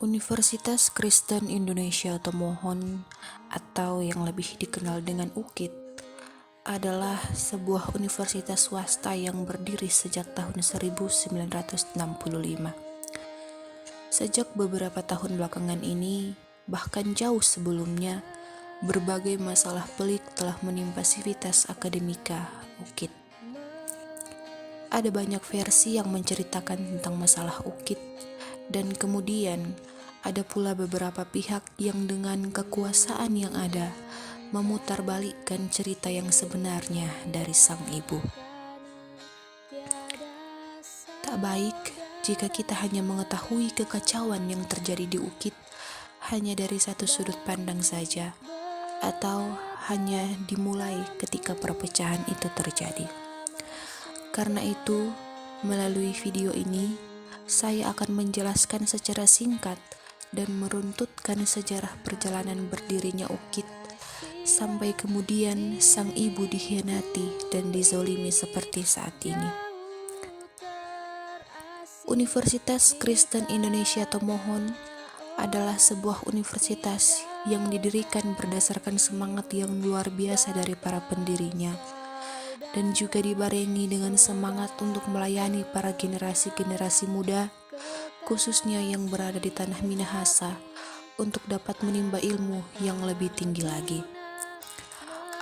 Universitas Kristen Indonesia Tomohon atau yang lebih dikenal dengan UKIT adalah sebuah universitas swasta yang berdiri sejak tahun 1965. Sejak beberapa tahun belakangan ini, bahkan jauh sebelumnya, berbagai masalah pelik telah menimpa sivitas akademika UKIT. Ada banyak versi yang menceritakan tentang masalah UKIT, dan kemudian ada pula beberapa pihak yang dengan kekuasaan yang ada memutarbalikkan cerita yang sebenarnya dari sang ibu. Tak baik jika kita hanya mengetahui kekacauan yang terjadi di UKIT hanya dari satu sudut pandang saja, atau hanya dimulai ketika perpecahan itu terjadi. Karena itu, melalui video ini, saya akan menjelaskan secara singkat dan meruntutkan sejarah perjalanan berdirinya UKIT, sampai kemudian sang ibu dikhianati dan dizolimi seperti saat ini. Universitas Kristen Indonesia Tomohon adalah sebuah universitas yang didirikan berdasarkan semangat yang luar biasa dari para pendirinya, dan juga dibarengi dengan semangat untuk melayani para generasi-generasi muda, khususnya yang berada di tanah Minahasa, untuk dapat menimba ilmu yang lebih tinggi lagi.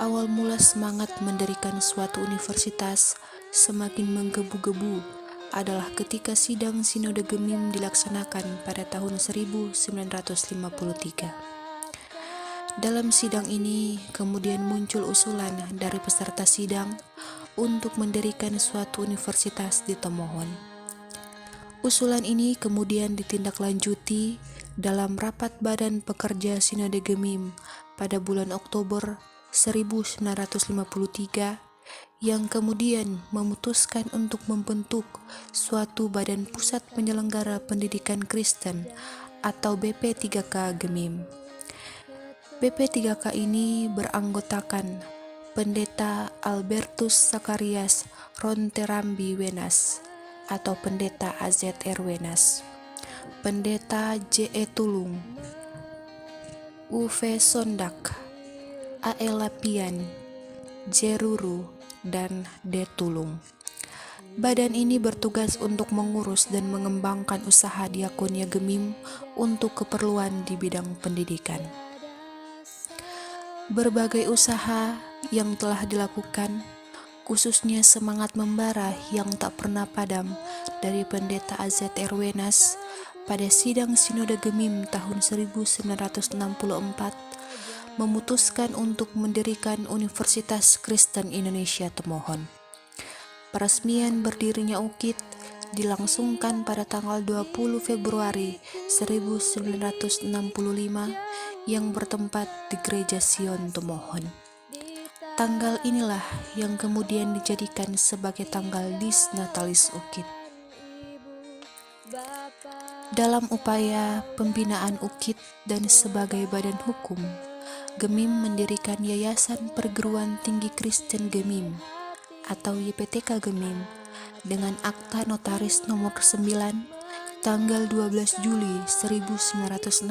Awal mula semangat mendirikan suatu universitas semakin menggebu-gebu adalah ketika sidang Sinode Gemim dilaksanakan pada tahun 1953. Dalam sidang ini kemudian muncul usulan dari peserta sidang untuk mendirikan suatu universitas di Tomohon. Usulan ini kemudian ditindaklanjuti dalam rapat Badan Pekerja Sinode Gemim pada bulan Oktober 1953 yang kemudian memutuskan untuk membentuk suatu Badan Pusat Penyelenggara Pendidikan Kristen atau BP3K Gemim. BP3K ini beranggotakan Pendeta Albertus Zakarias Ronterambi Wenas atau Pendeta AZR Wenas, Pendeta J.E. Tulung, U.V. Sondak, A.E. Lapian, J. Ruru, dan D. Tulung. Badan ini bertugas untuk mengurus dan mengembangkan usaha diakonia Gemim untuk keperluan di bidang pendidikan. Berbagai usaha yang telah dilakukan, khususnya semangat membara yang tak pernah padam dari Pendeta AZR Wenas pada sidang Sinode Gemim tahun 1964, memutuskan untuk mendirikan Universitas Kristen Indonesia Tomohon. Peresmian berdirinya UKIT dilangsungkan pada tanggal 20 Februari 1965 yang bertempat di Gereja Sion Tomohon. Tanggal inilah yang kemudian dijadikan sebagai tanggal dis natalis UKIT. Dalam upaya pembinaan UKIT dan sebagai badan hukum, Gemim mendirikan Yayasan Perguruan Tinggi Kristen Gemim atau YPTK Gemim dengan akta notaris nomor 9 tanggal 12 Juli 1965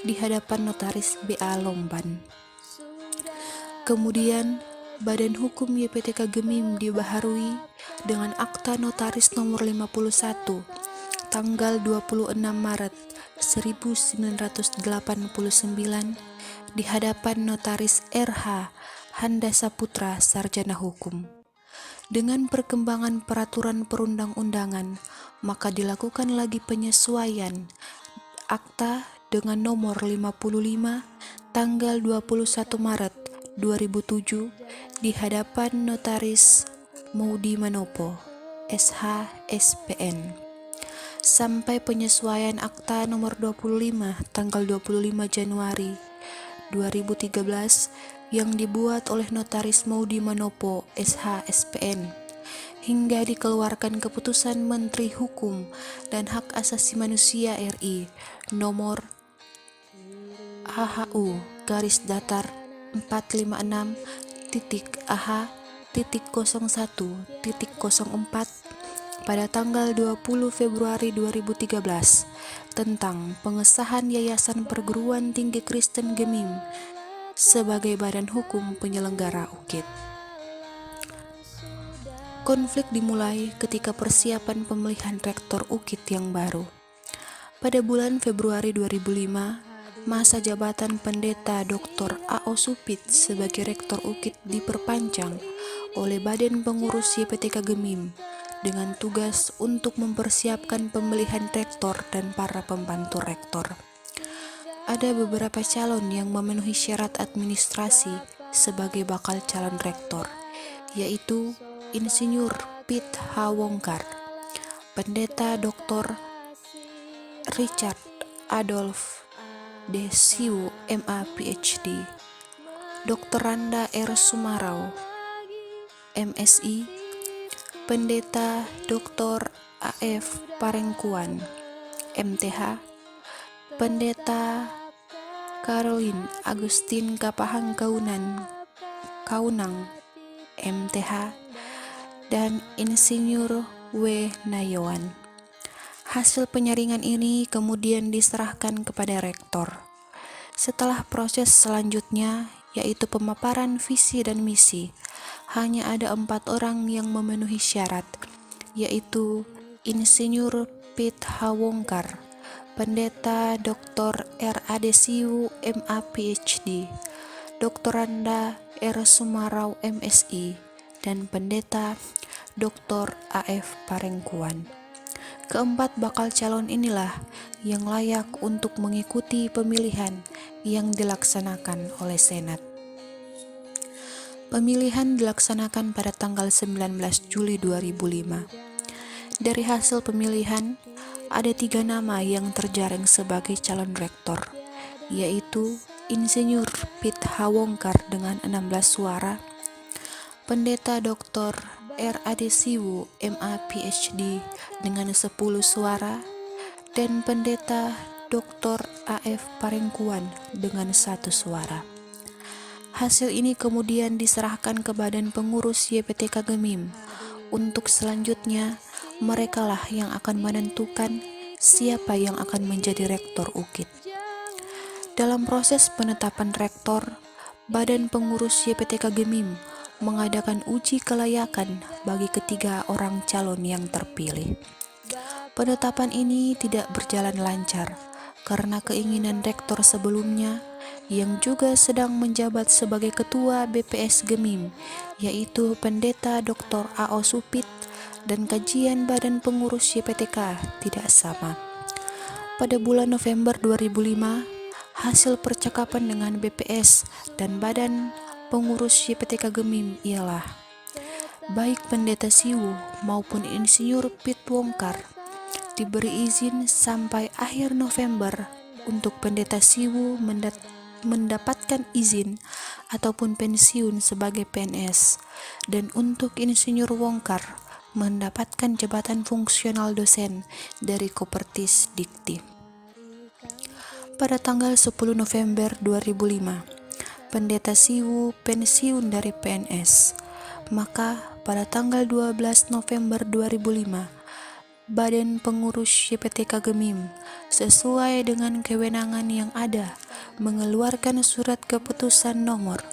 di hadapan notaris B.A. Lomban. Kemudian Badan Hukum YPTK Gemim dibaharui dengan akta notaris nomor 51 tanggal 26 Maret 1989 di hadapan notaris R.H. Handasa Putra Sarjana Hukum. Dengan perkembangan peraturan perundang-undangan, maka dilakukan lagi penyesuaian akta dengan nomor 55 tanggal 21 Maret 2007 di hadapan notaris Maudi Manopo, SH SPN. Sampai penyesuaian akta nomor 25 tanggal 25 Januari 2013 yang dibuat oleh notaris Maudi Manopo, SH SPN, hingga dikeluarkan keputusan Menteri Hukum dan Hak Asasi Manusia RI nomor AHU garis datar 456.AH.01.04 pada tanggal 20 Februari 2013 tentang pengesahan Yayasan Perguruan Tinggi Kristen Gemim sebagai badan hukum penyelenggara UKIT. Konflik dimulai ketika persiapan pemilihan rektor UKIT yang baru. Pada bulan Februari 2005, masa jabatan Pendeta Dr. A.O. Supit sebagai rektor UKIT diperpanjang oleh Badan Pengurus YPTK Gemim dengan tugas untuk mempersiapkan pemilihan rektor dan para pembantu rektor. Ada beberapa calon yang memenuhi syarat administrasi sebagai bakal calon rektor, yaitu Insinyur Pit H. Wongkar, Pendeta Dr. Richard Adolf Desiu MA PhD, Dr. Randa R. Sumarau MSI, Pendeta Dr. A.F. Parengkuan MTH, Pendeta Caroline Agustin Kapahang Kaunang MTH, dan Insinyur W. Nayawan. Hasil penyaringan ini kemudian diserahkan kepada rektor. Setelah proses selanjutnya, yaitu pemaparan visi dan misi, hanya ada 4 orang yang memenuhi syarat, yaitu Insinyur Pit H. Wongkar, Pendeta Dr. R. Adesiu MA PhD, Dr. Randa R. Sumarau MSI, dan Pendeta Dr. A.F. Parengkuan. Keempat bakal calon inilah yang layak untuk mengikuti pemilihan yang dilaksanakan oleh Senat. Pemilihan dilaksanakan pada tanggal 19 Juli 2005. Dari hasil pemilihan, ada 3 nama yang terjaring sebagai calon rektor, yaitu Insinyur Pit H. Wongkar dengan 16 suara, Pendeta Dr. R. Adesiu MA PhD dengan 10 suara, dan Pendeta Dr. A.F. Parengkuan dengan 1 suara. Hasil ini kemudian diserahkan ke Badan Pengurus YPTK Gemim. Untuk selanjutnya, merekalah yang akan menentukan siapa yang akan menjadi rektor UKIT. Dalam proses penetapan rektor, Badan Pengurus YPTK Gemim mengadakan uji kelayakan bagi ketiga orang calon yang terpilih. Penetapan ini tidak berjalan lancar karena keinginan rektor sebelumnya yang juga sedang menjabat sebagai ketua BPS Gemim, yaitu Pendeta Dr. A.O. Supit, dan kajian Badan Pengurus YPTK tidak sama. Pada bulan November 2005, hasil percakapan dengan BPS dan Badan Pengurus YPTK Gemim ialah baik Pendeta Siwu maupun Insinyur Pit Wongkar diberi izin sampai akhir November untuk Pendeta Siwu mendapatkan izin ataupun pensiun sebagai PNS, dan untuk Insinyur Wongkar mendapatkan jabatan fungsional dosen dari Kopertis Dikti. Pada tanggal 10 November 2005, Pendeta Siwu pensiun dari PNS. Maka pada tanggal 12 November 2005, Badan Pengurus YPTK Gemim sesuai dengan kewenangan yang ada mengeluarkan surat keputusan nomor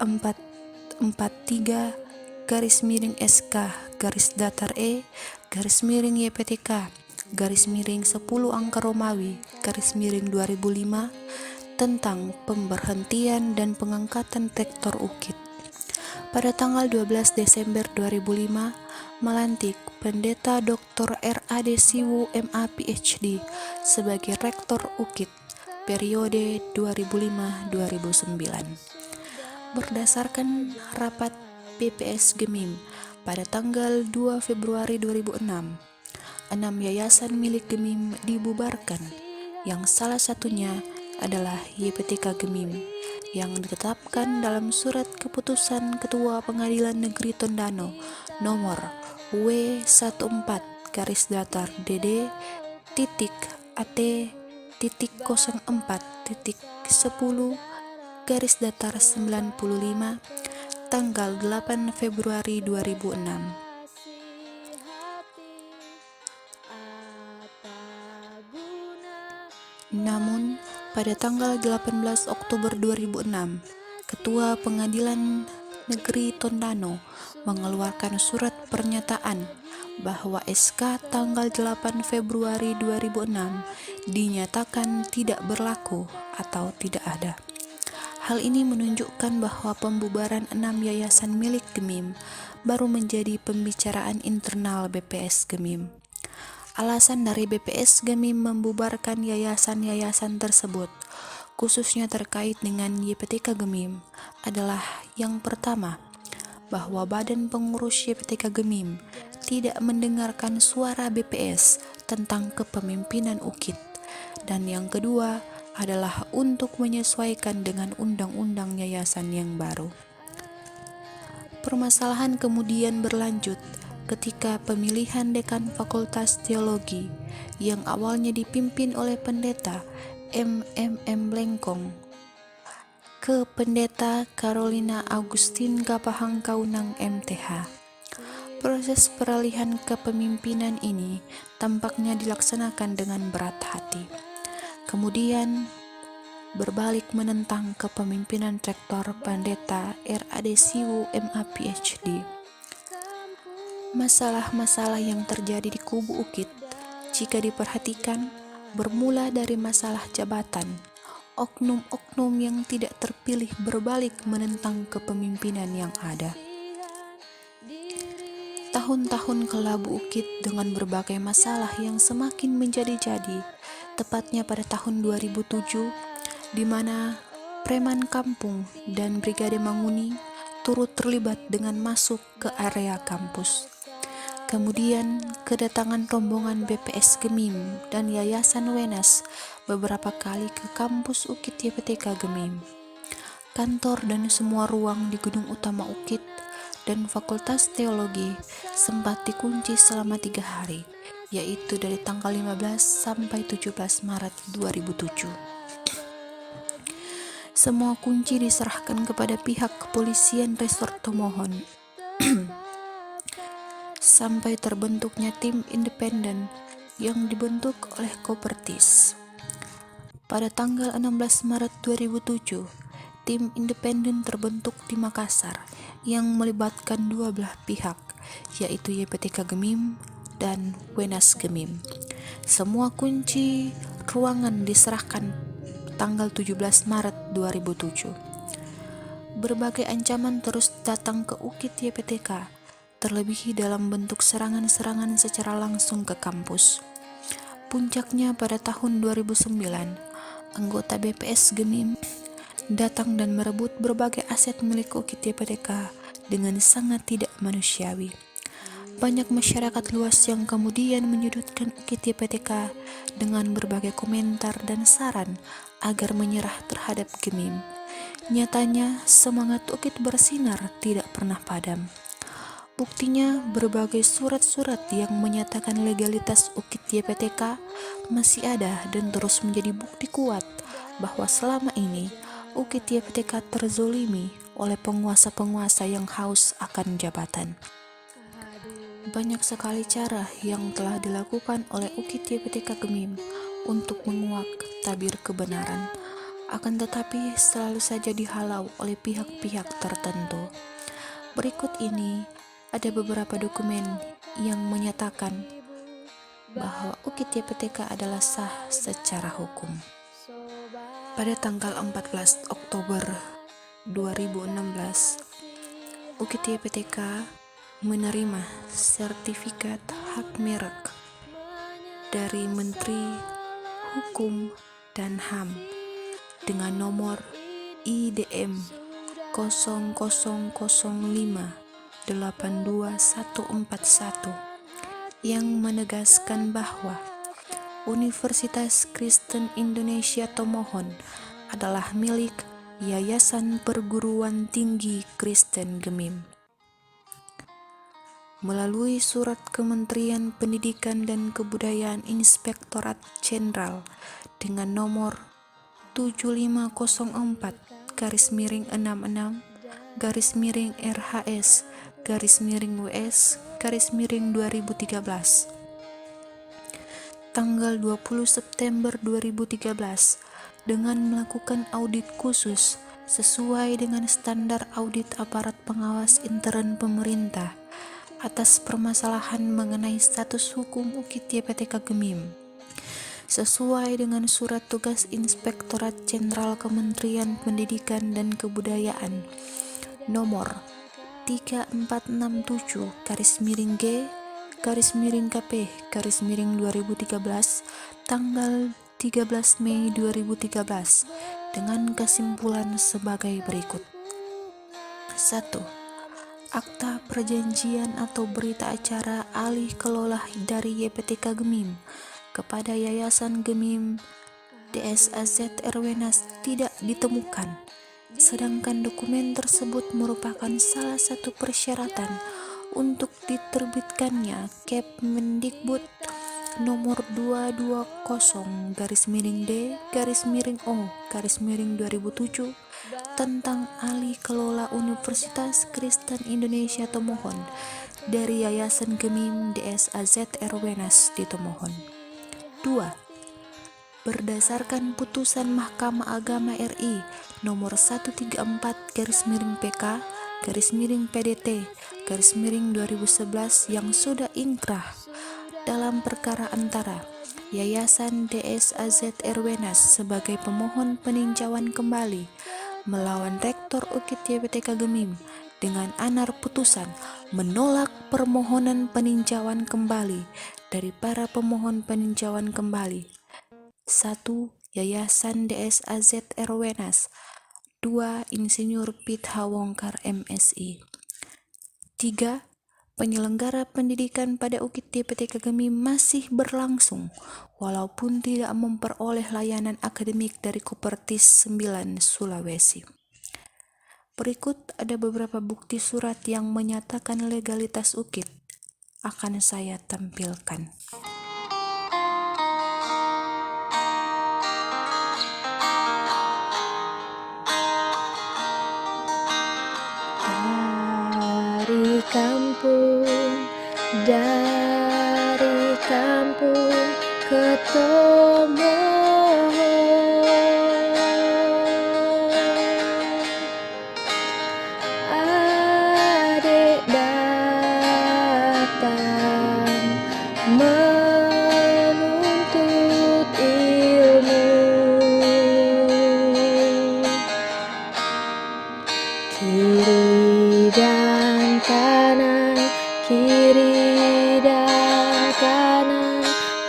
443-YPTK-YPTK-10 tentang pemberhentian dan pengangkatan rektor UKIT. Pada tanggal 12 Desember 2005, melantik Pendeta Dr. R. Adesiu MA PhD sebagai rektor UKIT periode 2005-2009. Berdasarkan rapat BPS Gemim pada tanggal 2 Februari 2006, 6 yayasan milik Gemim dibubarkan, yang salah satunya adalah YPTK Gemim yang ditetapkan dalam surat keputusan Ketua Pengadilan Negeri Tondano nomor W14-DD.AT.04.10-95 tanggal 8 Februari 2006. Namun, pada tanggal 18 Oktober 2006, Ketua Pengadilan Negeri Tondano mengeluarkan surat pernyataan bahwa SK tanggal 8 Februari 2006 dinyatakan tidak berlaku atau tidak ada. Hal ini menunjukkan bahwa pembubaran 6 yayasan milik Gemim baru menjadi pembicaraan internal BPS Gemim. Alasan dari BPS Gemim membubarkan yayasan-yayasan tersebut, khususnya terkait dengan YPTK Gemim, adalah yang pertama, bahwa Badan Pengurus YPTK Gemim tidak mendengarkan suara BPS tentang kepemimpinan UKIT, dan yang kedua adalah untuk menyesuaikan dengan undang-undang yayasan yang baru. Permasalahan kemudian berlanjut ketika pemilihan dekan Fakultas Teologi yang awalnya dipimpin oleh Pendeta M.M.M. Blengkong ke Pendeta Carolina Agustin Kapahang Kaunang MTH. Proses peralihan kepemimpinan ini tampaknya dilaksanakan dengan berat hati. Kemudian berbalik menentang kepemimpinan Rektor Pendeta R.A.D. Siwu MA PhD. Masalah-masalah yang terjadi di kubu UKIT, jika diperhatikan, bermula dari masalah jabatan. Oknum-oknum yang tidak terpilih berbalik menentang kepemimpinan yang ada. Tahun-tahun kelabu UKIT dengan berbagai masalah yang semakin menjadi-jadi, tepatnya pada tahun 2007, di mana preman kampung dan Brigade Manguni turut terlibat dengan masuk ke area kampus. Kemudian kedatangan rombongan BPS Gemim dan Yayasan Wenas beberapa kali ke kampus UKIT YPTK Gemim. Kantor dan semua ruang di gedung utama UKIT dan Fakultas Teologi sempat dikunci selama 3 hari, yaitu dari tanggal 15 sampai 17 Maret 2007. Semua kunci diserahkan kepada pihak kepolisian Resort Tomohon sampai terbentuknya tim independen yang dibentuk oleh Kopertis. Pada tanggal 16 Maret 2007, tim independen terbentuk di Makassar yang melibatkan dua belah pihak, yaitu YPTK Gemim dan Wenas Gemim. Semua kunci ruangan diserahkan tanggal 17 Maret 2007. Berbagai ancaman terus datang ke UKIT YPTK, terlebih dalam bentuk serangan-serangan secara langsung ke kampus. Puncaknya pada tahun 2009, anggota BPS Gemim datang dan merebut berbagai aset milik UKIT YPTK dengan sangat tidak manusiawi. Banyak masyarakat luas yang kemudian menyudutkan UKIT YPTK dengan berbagai komentar dan saran agar menyerah terhadap Gemim. Nyatanya, semangat UKIT bersinar tidak pernah padam. Buktinya, berbagai surat-surat yang menyatakan legalitas UKIT YPTK masih ada dan terus menjadi bukti kuat bahwa selama ini UKIT YPTK terzolimi oleh penguasa-penguasa yang haus akan jabatan. Banyak sekali cara yang telah dilakukan oleh UKIT YPTK Gemim untuk menguak tabir kebenaran, akan tetapi selalu saja dihalau oleh pihak-pihak tertentu. Berikut ini ada beberapa dokumen yang menyatakan bahwa UKIT YPTK adalah sah secara hukum. Pada tanggal 14 Oktober 2016, UKIT YPTK menerima sertifikat hak merek dari Menteri Hukum dan HAM dengan nomor IDM 00582141 yang menegaskan bahwa Universitas Kristen Indonesia Tomohon adalah milik Yayasan Perguruan Tinggi Kristen Gemim. Melalui surat Kementerian Pendidikan dan Kebudayaan Inspektorat Jenderal dengan nomor 7504-66-RHS-WS-2013 tanggal 20 September 2013 dengan melakukan audit khusus sesuai dengan standar audit aparat pengawas intern pemerintah atas permasalahan mengenai status hukum UKT YPTK Gemim sesuai dengan Surat Tugas Inspektorat Jenderal Kementerian Pendidikan dan Kebudayaan nomor 3467-G/KP/2013 tanggal 13 Mei 2013 dengan kesimpulan sebagai berikut. 1. Akta perjanjian atau berita acara alih kelola dari YPTK Gemim kepada Yayasan Gemim DSAZ Erwenas tidak ditemukan, sedangkan dokumen tersebut merupakan salah satu persyaratan untuk diterbitkannya Kepmendikbud nomor 220-D-O-2007 tentang alih kelola Universitas Kristen Indonesia Tomohon dari Yayasan Gemim DSAZ Erwenas di Tomohon. 2. Berdasarkan putusan Mahkamah Agama RI nomor 134-PDT-2011 yang sudah inkrah dalam perkara antara Yayasan DSAZ Erwenas sebagai pemohon peninjauan kembali melawan Rektor UKT YPTK Gemim dengan amar putusan menolak permohonan peninjauan kembali dari para pemohon peninjauan kembali. 1. Yayasan DSAZ Erwenas. 2. Insinyur Pitha Wongkar MSI. 3. Penyelenggara pendidikan pada UKT YPTK Gemim masih berlangsung walaupun tidak memperoleh layanan akademik dari Kopertis 9 Sulawesi. Berikut ada beberapa bukti surat yang menyatakan legalitas UKT akan saya tampilkan. Dari kampung ke Tomohon, adik datang menuntut ilmu, kiri dan kanan, kiri dan kanan,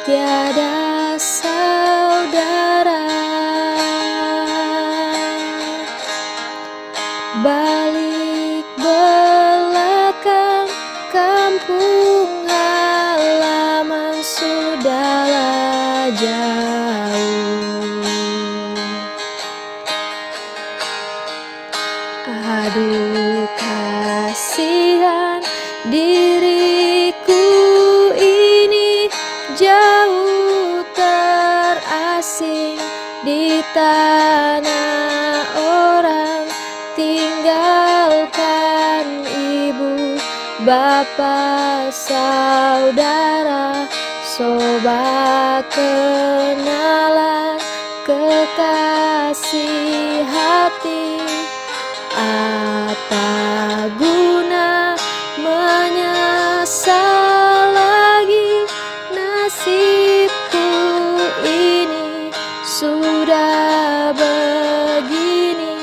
tiada saudara. Balik belakang kampung halaman sudahlah jauh. Aduh kasihan diriku ini jauh terasing di tanah orang, tinggalkan ibu, bapak, saudara, sobat, kenalan, kekasih hati. Apa guna menyesal lagi, nasibku ini sudah begini.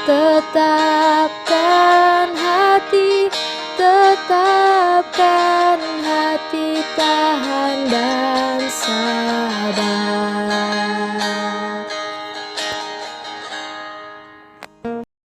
Tetapkan hati, tahan